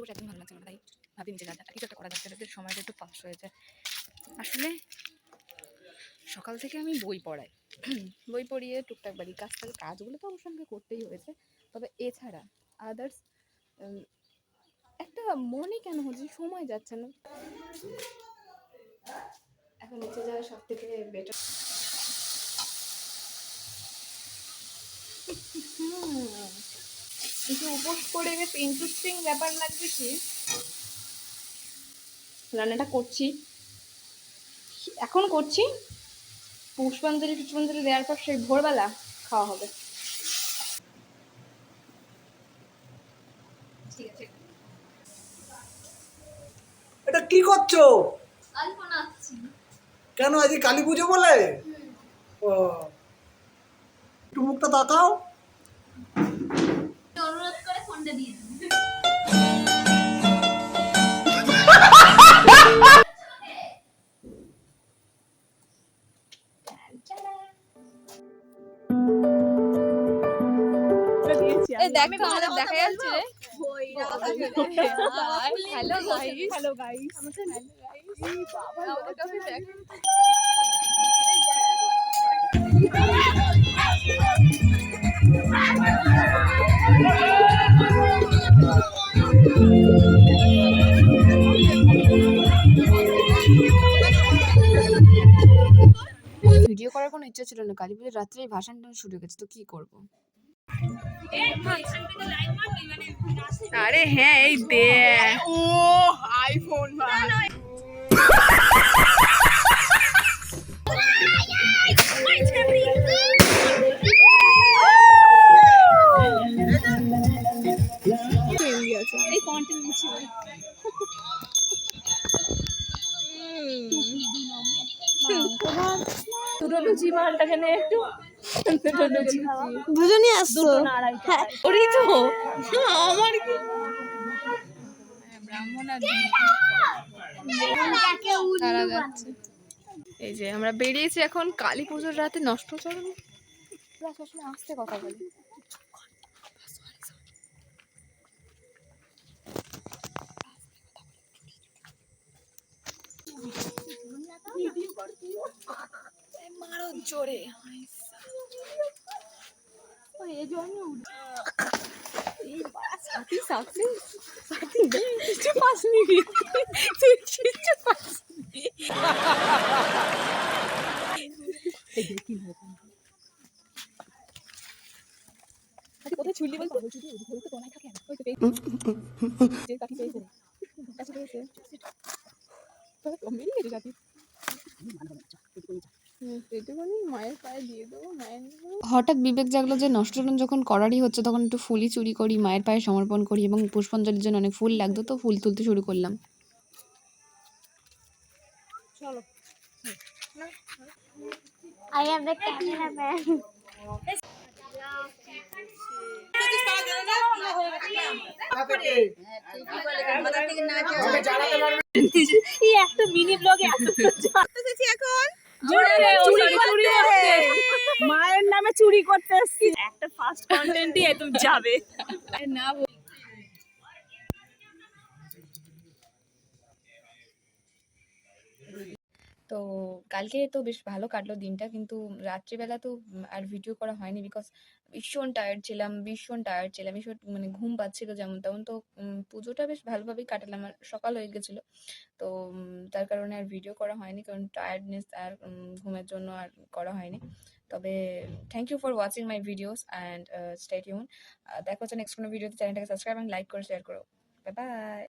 বসে বসে একদম ভালো লাগছে না, তাই ভাবি নিচে যা কিছু একটা করা যাচ্ছে, যাতে সময়টা একটু পাস হয়ে যায়। আসলে সকাল থেকে আমি বই পড়াই, বই পড়িয়ে টুকটাক বাড়ি কাজগুলো তো অবশ্য আমাকে করতেই হয়েছে, তবে এছাড়া আদার্স একটা মনে কেন হচ্ছে সময় যাচ্ছে না। এখন নিচে যাওয়া সব থেকে বেটার। কিছু উপোস করে বেশ ইন্টারেস্টিং ব্যাপার লাগবে কি, রান্নাটা করছি, এখন করছি, পুষ্পাঞ্জলি দেওয়ার পর সেই ভোরবেলা খাওয়া হবে। ঠিক আছে। এটা কি করছো? আলপনা আঁকছি। কেন আজকে কালী পুজো বলে? ও, একটু মুখটা তাকাও। অনুরোধ করে ফোনটা দিয়ে দিন। দেখা যাচ্ছে রে। Hello guys, hello guys. আমাদের কাছে দেখ। ভিডিও করার কোনো ইচ্ছা ছিল না, কালী পুজোর রাত্রেই ভাসান টান শুরু হয়ে গেছে, তো কি করবো। আরে হ্যাঁ, এই দে ও আইফোন ভাই। এই কন্টেন্ট ছিল। দুটো লুচি মালটাকে নিয়ে একটু দুটো লুচি দুজনই আসছো? হ্যাঁ ওরই তো আমার কি ব্রাহ্মণ আর তারা যাচ্ছে। এই যে আমরা বেরিয়েছি এখন কালী পুজোর রাতে নষ্ট চরণ। সবসময় আসতে কথা বলি। মারো জোরে। কিছু পাসনি, তুই কিছু পাসনি। কোথায় ছুলি বলতো? কোনায় থাকে, ওই তো পেয়েছে কাকি পেয়েছে, কাছে পেয়েছে মেরে গেছে কাকি। মায়ের পায়ে দিয়ে দেবো, মায়ের। হঠাৎ বিবেক জাগলো যে নষ্টরণ যখন করারই হচ্ছে তখন একটু ফুলই চুরি করি, মায়ের পায়ে সমর্পণ করি, এবং পুষ্পাঞ্জলির জন্য অনেক ফুল লাগতো তো ফুল তুলতে শুরু করলাম। চলো। I am the cameraman. একটা মিনি ব্লগে এখন মায়ের নামে চুরি করতে এসেছি, একটা ফার্স্ট কন্টেন্টই তুমি যাবে না। তো কালকে তো বেশ ভালো কাটলো দিনটা, কিন্তু রাত্রিবেলা তো আর ভিডিও করা হয়নি, বিকজ ভীষণ টায়ার্ড ছিলাম, ভীষণ মানে ঘুম পাচ্ছিল যেমন তেমন। তো পুজোটা বেশ ভালোভাবেই কাটালাম, আর সকাল হয়ে গেছিল, তো তার কারণে আর ভিডিও করা হয়নি, কারণ টায়ার্ডনেস আর ঘুমের জন্য আর করা হয়নি। তবে thank you for watching my videos and stay tune. দেখা হচ্ছে নেক্সট কোনো ভিডিওতে। চ্যানেলটাকে সাবস্ক্রাইব এবং লাইক করে শেয়ার করো। Bye bye.